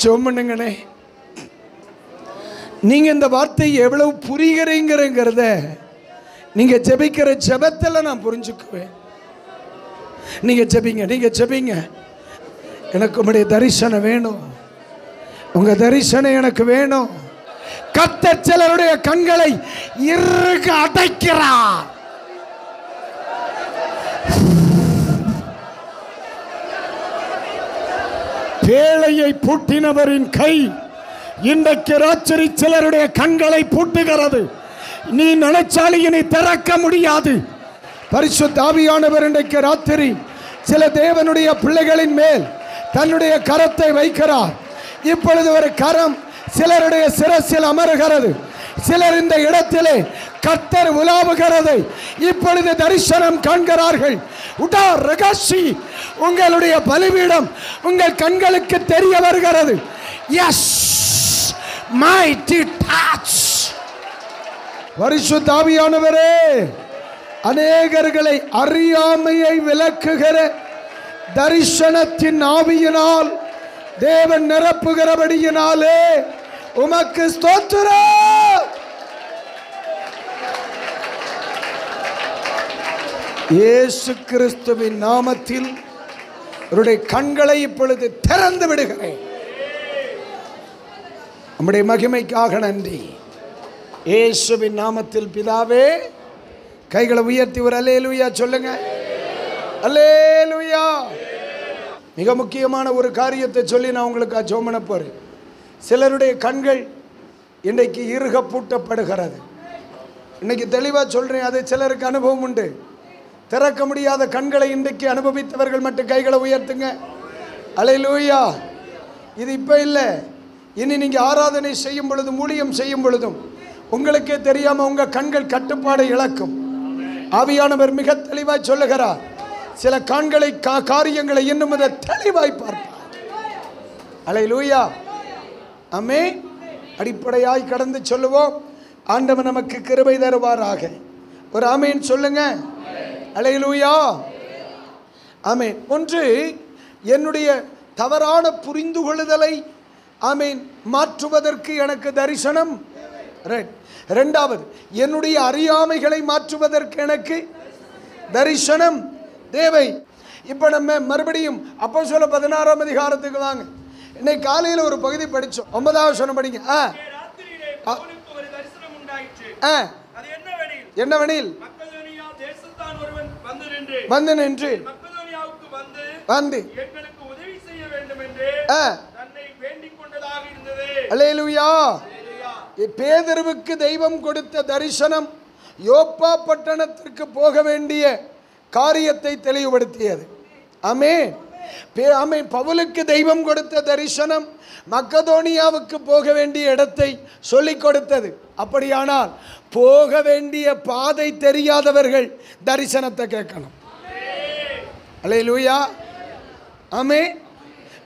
Speaker 1: ஜெபம் பண்ணுங்கனே. நீங்க இந்த வார்த்தை எவ்வளவு புரிகிறீங்கிறத நீங்க ஜெபிக்கிற ஜெபத்தில் நான் புரிஞ்சுக்குவேன். நீங்க ஜெபிங்க. எனக்கு உங்களுடைய தரிசனம் வேணும், உங்க தரிசனம் எனக்கு வேணும். கர்த்தர் சிலருடைய கண்களை இறுக அடைக்கிறார். பேழையை பூட்டினவரின் கை இன்றைக்கு ராத்திரி சிலருடைய கண்களை பூட்டுகிறது. நீ நினைச்சாலும் இனி திறக்க முடியாது. பரிசுத்த ஆவியானவர் இன்றைக்கு ராத்திரி சில தேவனுடைய பிள்ளைகளின் மேல் தன்னுடைய கரத்தை வைக்கிறார். இப்பொழுது ஒரு கரம் சிலருடைய சிரசில் அமருகிறது. சிலர் இந்த இடத்திலே கர்த்தர் உலாவுகிறதை இப்பொழுது தரிசனம் காண்கிறார்கள். உடா ரகசி உங்களுடைய பலிபீடம் உங்கள் கண்களுக்கு தெரிய வருகிறது. Yes, mighty touch. பரிசுத்த ஆவியானவரே, அநேகர்களை அறியாமையை விலக்குகிற தரிசனத்தின் ஆவியினால் தேவன் நிரப்புகிறபடியினாலே உமக்கு ஸ்தோத்திரம். இயேசு கிறிஸ்துவின் நாமத்தில் அவருடைய கண்களை இப்பொழுது திறந்து விடுகிறேன். நம்முடைய மகிமைக்காக நன்றி. இயேசுவின் நாமத்தில் பிதாவே. கைகளை உயர்த்தி ஒரு அல்லேலூயா சொல்லுங்க. அல்லேலூயா. மிக முக்கியமான ஒரு காரியத்தை சொல்லி நான் உங்களுக்கு ஜெபம் பண்ண போறேன். சிலருடைய கண்கள் இன்றைக்கு இறுக பூட்டப்படுகிறது. இன்னைக்கு தெளிவாக சொல்றேன், அது சிலருக்கு அனுபவம் உண்டு. திறக்க முடியாத கண்களை இன்றைக்கு அனுபவித்தவர்கள் மட்டும் கைகளை உயர்த்துங்க. அல்லேலூயா. இது இப்போ இல்லை, இனி நீங்கள் ஆராதனை செய்யும் பொழுதும் ஊழியம் செய்யும் பொழுதும் உங்களுக்கே தெரியாமல் உங்கள் கண்கள் கட்டுப்பாடை இழக்கும். ஆவியானவர் மிக தெளிவாய் சொல்லுகிறார், சில கண்களை காரியங்களை இன்னும் தெளிவாய் பார்ப்பார். அல்லேலூயா. ஆமே. அடிப்படையாய் கடந்து சொல்லுவோம். ஆண்டவர் நமக்கு கிருபை தருவாராக. ஒரு ஆமேன் சொல்லுங்க. அல்லேலூயா. ஆமேன். ஒன்று, என்னுடைய தவறான புரிந்து கொள்ளுதலை ஆமேன் மாற்றுவதற்கு எனக்கு தரிசனம். இரண்டாவது, என்னுடைய அறியாமைகளை மாற்றுவதற்கு எனக்கு தரிசனம் தேவை. இப்போ நம்ம மறுபடியும் அப்போஸ்தலர் 16ஆம் அதிகாரத்துக்கு வாங்க. இன்னைக்கு காலையில் ஒரு பகுதி படித்தோம். 9வது வசனம் படிங்க. என்னவெனில் வந்து நின்று வந்து அல்லேலூயா. பேதுருவுக்கு தெய்வம் கொடுத்த தரிசனம் யோப்பா பட்டணத்திற்கு போக வேண்டிய காரியத்தை தெளிவுபடுத்தியது. ஆமென். ஆமென். பவுலுக்கு தெய்வம் கொடுத்த தரிசனம் மக்கதோனியாவுக்கு போக வேண்டிய இடத்தை சொல்லிக் கொடுத்தது. அப்படியானால் போக வேண்டிய பாதை தெரியாதவர்கள் தரிசனத்தை கேட்கணும். அல்லேலூயா. ஆமென்.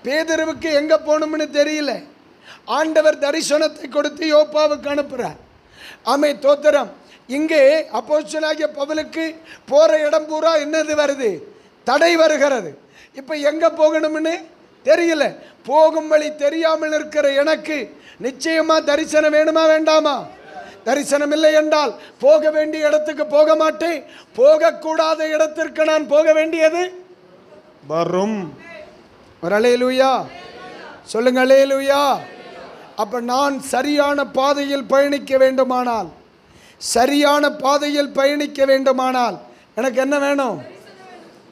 Speaker 1: பேதுருவுக்கு எங்க போகணும்னு தெரியல, ஆண்டவர் தரிசனத்தை கொடுத்து யோப்பாவுக்கு அனுப்புறார். ஆமென். தோத்திரம். இங்கே அப்போஸ்தலனாகிய பவுலுக்கு போகிற இடம் பூரா என்னது வருது? தடை வருகிறது. இப்போ எங்கே போகணும்னு தெரியல. போகும் வழி தெரியாமல் இருக்கிற எனக்கு நிச்சயமாக தரிசனம் வேணுமா வேண்டாமா? தரிசனம் இல்லை என்றால் போக வேண்டிய இடத்துக்கு போக மாட்டேன். போகக்கூடாத இடத்திற்கு நான் போக வேண்டியது வரும். ஒரு அல்லேலூயா சொல்லுங்க, அல்லேலூயா. அப்போ நான் சரியான பாதையில் பயணிக்க வேண்டுமானால், சரியான பாதையில் பயணிக்க வேண்டுமானால் எனக்கு என்ன வேணும்?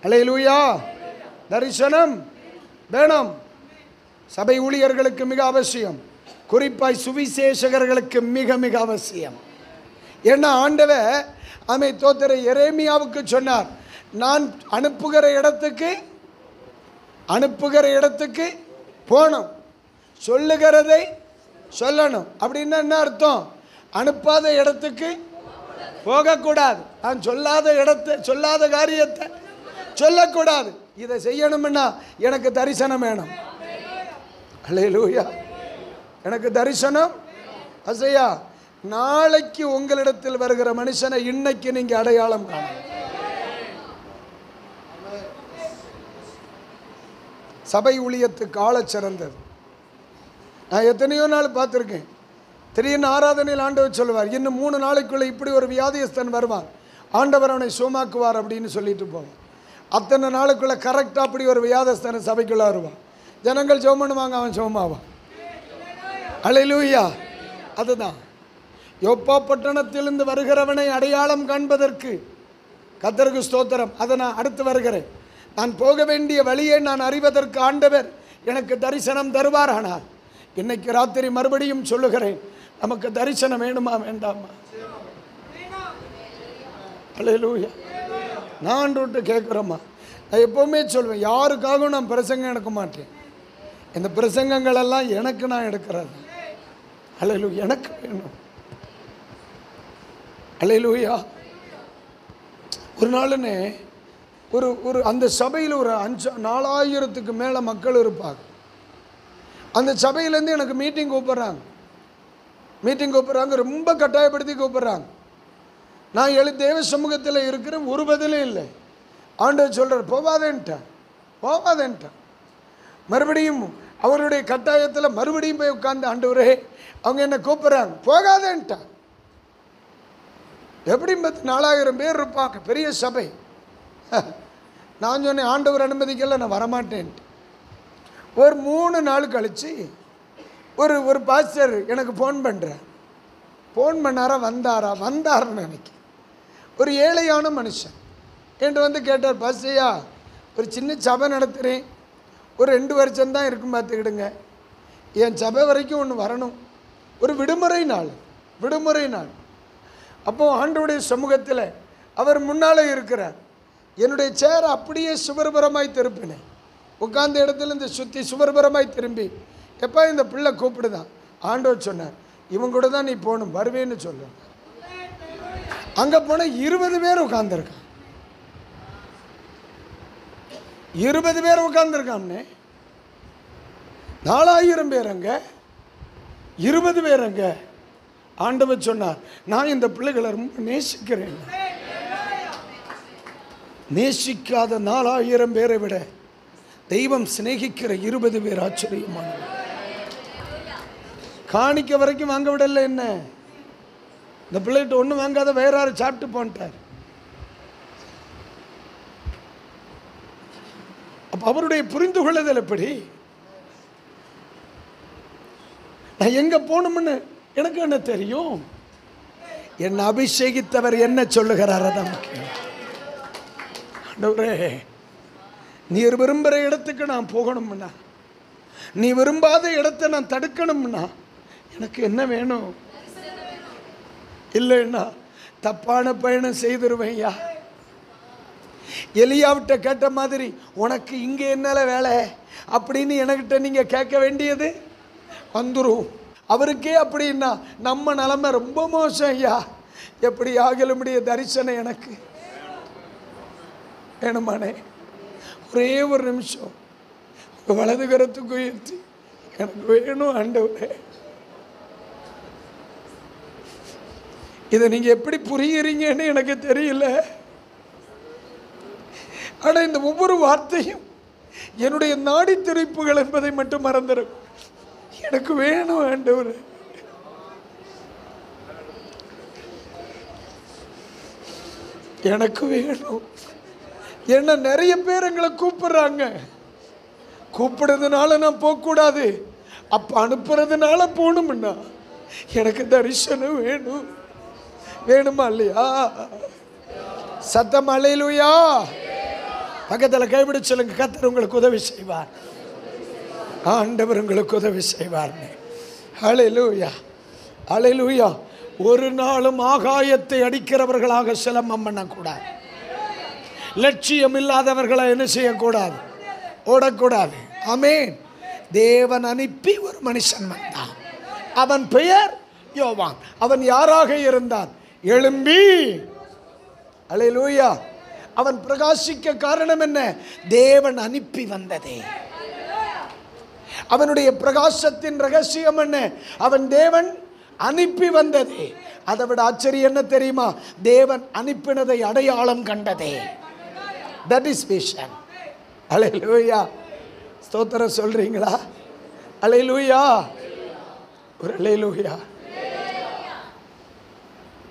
Speaker 1: அல்லேலூயா, தரிசனம் வேணும். சபை ஊழியர்களுக்கு மிக அவசியம், குறிப்பாய் சுவிசேஷகர்களுக்கு மிக மிக அவசியம். ஏன்னா ஆண்டவர் ஆமை தோத்திர எரேமியாவுக்கு சொன்னார், நான் அனுப்புகிற இடத்துக்கு போகணும், சொல்லுகிறதை சொல்லணும். அப்படின்னா என்ன அர்த்தம்? அனுப்பாத இடத்துக்கு போகக்கூடாது. நான் சொல்லாத காரியத்தை சொல்லக்கூடாது. இதை செய்யணும்னா எனக்கு தரிசனம் வேணும். அல்லேலூயா, எனக்கு தரிசனம் அசையா. நாளைக்கு உங்களிடத்தில் வருகிற மனுஷனை இன்னைக்கு நீங்க அடையாளம் காணணும். சபை ஊழியத்துக்கு ஆள சிறந்தது. நான் எத்தனையோ நாள் பார்த்துருக்கேன். திடீர்னு ஆராதனையில் ஆண்டவர் சொல்லுவார், இன்னும் 3 நாளைக்குள்ளே இப்படி ஒரு வியாதியஸ்தன் வருவான், ஆண்டவர் அவனை சுமாக்குவார் அப்படின்னு சொல்லிட்டு போவான். அத்தனை நாளுக்குள்ளே கரெக்டாக அப்படி ஒரு வியாதியஸ்தனை சபைக்குள்ளே வருவான். ஜனங்கள் ஜெபம் பண்ணுவாங்க, அவன் சுகமாவான். அல்லேலூயா. அதுதான் யோப்பா பட்டணத்திலிருந்து வருகிறவனை அடையாளம் காண்பதற்கு கர்த்தருக்கு ஸ்தோத்திரம். அதை நான் அடுத்து வருகிறேன். நான் போக வேண்டிய வழியை நான் அறிவதற்கு ஆண்டவர் எனக்கு தரிசனம் தருவார். ஆனால் இன்னைக்கு ராத்திரி மறுபடியும் சொல்லுகிறேன், நமக்கு தரிசனம் வேணுமா வேண்டாமா? அல்லேலூயா. நான் விட்டு கேட்குறோம்மா. நான் எப்போவுமே சொல்வேன், யாருக்காகவும் நான் பிரசங்கம் எடுக்க மாட்டேன். இந்த பிரசங்கங்கள் எல்லாம் எனக்கு நான் எடுக்கிறது. அல்லேலூயா, எனக்கு வேணும். அல்லேலூயா. ஒரு நாளுன்னு ஒரு அந்த சபையில் ஒரு 4000க்கு மேலே மக்கள் இருப்பாங்க. அந்த சபையிலேருந்து எனக்கு மீட்டிங் கூப்பிட்றாங்க. ரொம்ப கட்டாயப்படுத்தி கூப்பிட்றாங்க. நான் தேவ சமூகத்தில் இருக்கிறேன், ஒரு பதிலும் இல்லை. ஆண்டவர் சொல்கிறார், போவாதேன்ட்டான். மறுபடியும் அவருடைய கட்டாயத்தில் மறுபடியும் போய் உட்கார்ந்து, ஆண்டவரே அவங்க என்ன கூப்பிட்றாங்க, போகாதேன்ட்டான். எப்படி 4000 பேர் இருப்பாங்க, பெரிய சபை. நான் சொன்னேன், ஆண்டவர் அனுமதிக்கல, நான் வரமாட்டேன்ட்டு. ஒரு 3 நாள் கழித்து ஒரு பாஸ்டர் எனக்கு ஃபோன் பண்ணாரா வந்தாருன்னு நினைக்கிறேன். ஒரு ஏழையான மனுஷன் என்கிட்ட வந்து கேட்டார், பாஸ்டர்யா ஒரு சின்ன சபை நடத்துகிறேன், ஒரு 2 வருஷம்தான் இருக்கும், பார்த்துக்கிடுங்க. என் சபை வரைக்கும் ஒன்று வரணும், ஒரு விடுமுறை நாள். அப்போது ஆண்டவருடைய சமூகத்தில் அவர் முன்னாலே இருக்கிறார். என்னுடைய சேரை அப்படியே சுவர்புறமாய் திருப்பினேன். உட்கார்ந்த இடத்துல இந்த சுற்றி சுவர்புறமாய் திரும்பி, எப்போ இந்த பிள்ளை கூப்பிடுதான், ஆண்டவர் சொன்னார், இவங்க கூட தான் நீ போகணும், வருவேன்னு சொல்லு. அங்கே போனால் 20 பேர் உட்கார்ந்துருக்கான். 20 பேர் உட்கார்ந்துருக்கான்னு 4000 பேர் அங்கே, 20 பேர் அங்கே. ஆண்டவர் சொன்னார், நான் இந்த பிள்ளைகளை ரொம்ப நேசிக்கிறேன். நேசிக்காத 4000 பேரை விட தெய்வம் சிநேகிக்கிற 20 பேர் ஆச்சரியமான. காணிக்க வரைக்கும் வாங்க விடல. என்ன இந்த பிள்ளைகிட்ட ஒன்றும் வாங்காத வேற யாரு சாப்பிட்டு போன்ட்டார். அப்போ அவருடைய புரிந்து கொள்ளுதல் எப்படி? நான் எங்கே போகணும்னு எனக்கு என்ன தெரியும்? என்னை அபிஷேகித்தவர் என்ன சொல்லுகிறார் அதான் முக்கியம். ஆண்டவரே, நீர் விரும்புகிற இடத்துக்கு நான் போகணும்னா, நீ விரும்பாத இடத்தை நான் தடுக்கணும்னா எனக்கு என்ன வேணும்? இல்லைன்னா தப்பான பயணம் செய்திருவேன்யா. எலியாவிட்ட கேட்ட மாதிரி, உனக்கு இங்கே என்னால வேலை அப்படின்னு என்கிட்ட நீங்கள் கேட்க வேண்டியது வந்துடும். அவருக்கே அப்படின்னா நம்ம நிலைமை ரொம்ப மோசம் ஐயா. எப்படி ஆகலுடைய தரிசனம் எனக்கு வேணுமானே? ஒரே ஒரு நிமிஷம் வலது கரத்துக்கு உயர்த்தி, எனக்கு வேணும் ஆண்டவரே, இதை நீங்கள் எப்படி புரியுறீங்கன்னு எனக்கு தெரியல. ஆனால் இந்த ஒவ்வொரு வார்த்தையும் என்னுடைய நாடி துடிப்புகள் என்பதை மட்டும் மறந்துடும். எனக்கு வேணும் ஆண்டவரே, எனக்கு வேணும். ஏன்னா நிறைய பேர் எங்களை கூப்பிடுறாங்க. கூப்பிடுறதுனால நான் போகக்கூடாது, அப்போ அனுப்புறதுனால போகணும்னா எனக்கு தரிசனம் வேணும். வேணுமா இல்லையா? சத்தம் அல்லேலூயா. பக்கத்தில் கைப்பிடிச்சு சொல்லுங்க, கர்த்தர் உங்களுக்கு உதவி செய்வார், ஆண்டவர் உங்களுக்கு உதவி செய்வார். அல்லேலூயா, அல்லேலூயா. ஒரு நாளும் ஆகாயத்தை அடிக்கிறவர்களாக சிலம்பம் பண்ணக்கூடாது. லட்சியம் இல்லாதவர்களை என்ன செய்யக்கூடாது? ஓடக்கூடாது. ஆமென். தேவன் அனுப்பி ஒரு மனுஷன் வந்தான். அவன் பெயர் யோவான். அவன் யாராக இருந்தான்? எழும்பி. அல்லேலூயா. அவன் பிரகாசிக்க காரணம் என்ன? தேவன் அனுப்பி வந்ததே. அவனுடைய பிரகாசத்தின் ரகசியம் என்ன? அவன் தேவன் அனுப்பி வந்ததே. அதை விட ஆச்சரியம் என்ன தெரியுமா? தேவன் அனுப்பினதை அடையாளம் கண்டதே. That is vision. அல்லேலூயா. ஸ்தோத்திரம் சொல்றீங்களா? அல்லேலூயா. ஒரு அல்லேலூயா.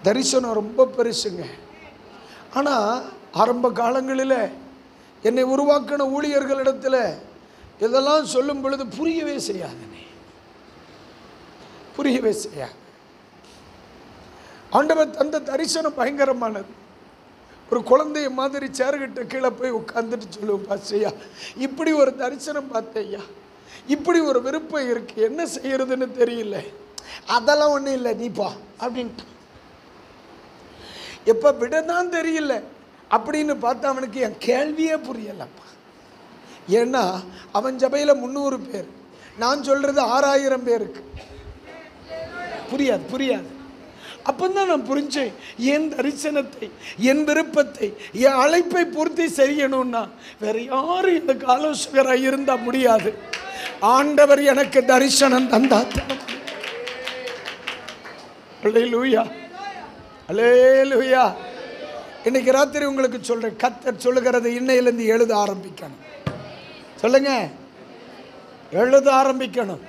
Speaker 1: தரிசனம் ரொம்ப பெருசுங்க. ஆனால் ஆரம்ப காலங்களில் என்னை உருவாக்கின ஊழியர்களிடத்தில் இதெல்லாம் சொல்லும் பொழுது புரியவே செய்யாதனே, புரியவே செய்யாது. ஆண்டவர் தந்த தரிசனம் பயங்கரமானது. ஒரு குழந்தைய மாதிரி சேருகிட்ட கீழே போய் உட்காந்துட்டு சொல்லுவோம், பாஸ்டையா இப்படி ஒரு தரிசனம் பார்த்தேயா, இப்படி ஒரு விருப்பம் இருக்கு, என்ன செய்யறதுன்னு தெரியல. அதெல்லாம் ஒன்றும் இல்லை, நீ போ அப்படின்ட்டு. எப்போ விடதான் தெரியல அப்படின்னு பார்த்தா அவனுக்கு என் கேள்வியே புரியலப்பா. ஏன்னா அவன் சபையில் 300 பேர், நான் சொல்றது 6000 பேருக்கு. புரியாது புரியாது. அப்பந்தான் நான் புரிஞ்சேன், என் தரிசனத்தை, என் விருப்பத்தை, என் அழைப்பை பூர்த்தி செய்யணும்னா வேற யாரும் எனக்கு ஆலோசகராக இருந்தா முடியாது. ஆண்டவர் எனக்கு தரிசனம் தந்தா. அல்லேலூயா, அல்லேலூயா. இன்னைக்கு ராத்திரி உங்களுக்கு சொல்றேன், கர்த்தர் சொல்லுகிறது இன்னையிலிருந்து எழுத ஆரம்பிக்கணும். சொல்லுங்க, எழுத ஆரம்பிக்கணும்.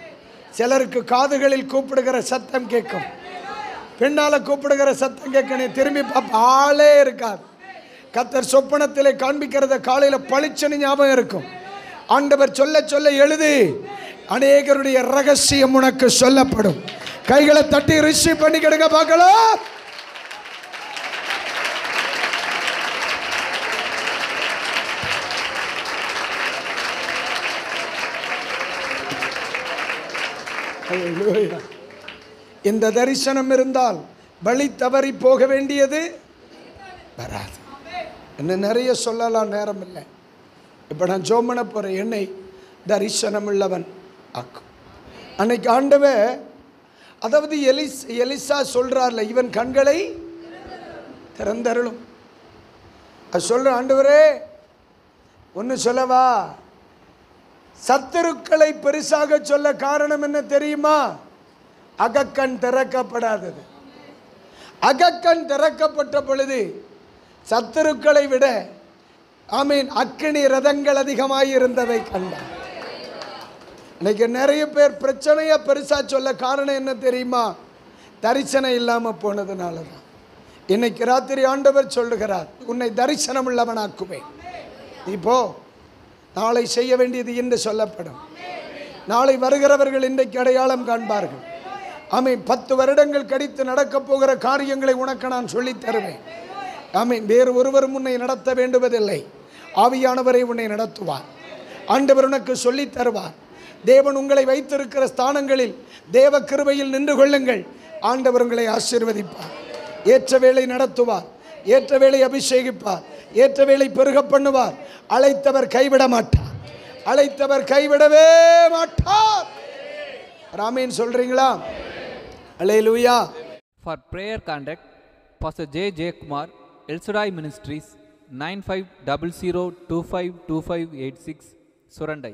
Speaker 1: சிலருக்கு காதுகளில் கூப்பிடுகிற சத்தம் கேட்கும், பின்னால கூப்பிடுகிற சத்தம் கேட்கணும். திரும்பி பார்ப்ப ஆளே இருக்காது. கர்த்தர் சொப்பனத்திலே காண்பிக்கிறத காலையில் பளிச்சனு ஞாபகம் இருக்கும். ஆண்டவர் சொல்ல சொல்ல எழுது. அநேகருடைய ரகசியம் உனக்கு சொல்லப்படும். கைகளை தட்டி ரிசீவ் பண்ணிக்கிடுங்க பார்க்கலாம். இந்த தரிசனம் இருந்தால் வழி தவறி போக வேண்டியது வராது. என்ன நிறைய சொல்லலாம், நேரம் இல்லை. இப்போ நான் ஜெபம் பண்ண போகிறேன். என்னை தரிசனம் உள்ளவன் ஆக்கும். அன்னைக்கு ஆண்டவர், அதாவது எலிசா சொல்றார்ல, இவன் கண்களை திறந்தருளும். அது சொல்ற ஆண்டவரே ஒன்று சொல்லவா? சத்துருக்களை பெருசாக சொல்ல காரணம் என்ன தெரியுமா? அகக்கண் திறக்கப்படாதது. அகக்கண் திறக்கப்பட்ட பொழுது சத்துருக்களை விட ஆமீன் அக்கினி ரதங்கள் அதிகமாய் இருந்ததை கண்டார். இன்னைக்கு நிறைய பேர் பிரச்சனையை பெருசா சொல்ல காரணம் என்ன தெரியுமா? தரிசனம் இல்லாமல் போனதுனால தான். இன்னைக்கு ராத்திரி ஆண்டவர் சொல்லுகிறார், உன்னை தரிசனம் உள்ளவனாக்குவேன். இப்போ நாளை செய்ய வேண்டியது இன்று சொல்லப்படும். நாளை வருகிறவர்கள் இன்றைக்கு அடையாளம் காண்பார்கள். ஆமீன். 10 வருடங்கள் கழித்து நடக்கப் போகிற காரியங்களை உனக்கு நான் சொல்லித் தருவேன். ஆமீன். வேறு ஒருவரும் உன்னை நடத்த வேண்டுவதில்லை, ஆவியானவரை உன்னை நடத்துவார். ஆண்டவர் உனக்கு சொல்லித் தருவார். தேவன் உங்களை வைத்திருக்கிற ஸ்தானங்களில் தேவ கிருபையில் நின்று கொள்ளுங்கள். ஆண்டவர் உங்களை ஆசீர்வதிப்பார். ஏற்ற வேளை நடத்துவார், ஏற்ற வேளை அபிஷேகிப்பார், ஏற்ற வேளை பெருக பண்ணுவார். அழைத்தவர் கைவிட மாட்டார், அழைத்தவர் கைவிடவே மாட்டார். ஆமென் சொல்றீங்களா? அல்லேலூயா.
Speaker 2: For prayer contact, Pastor J. J. Kumar, El Shaddai Ministries, 9500252586, Surandai.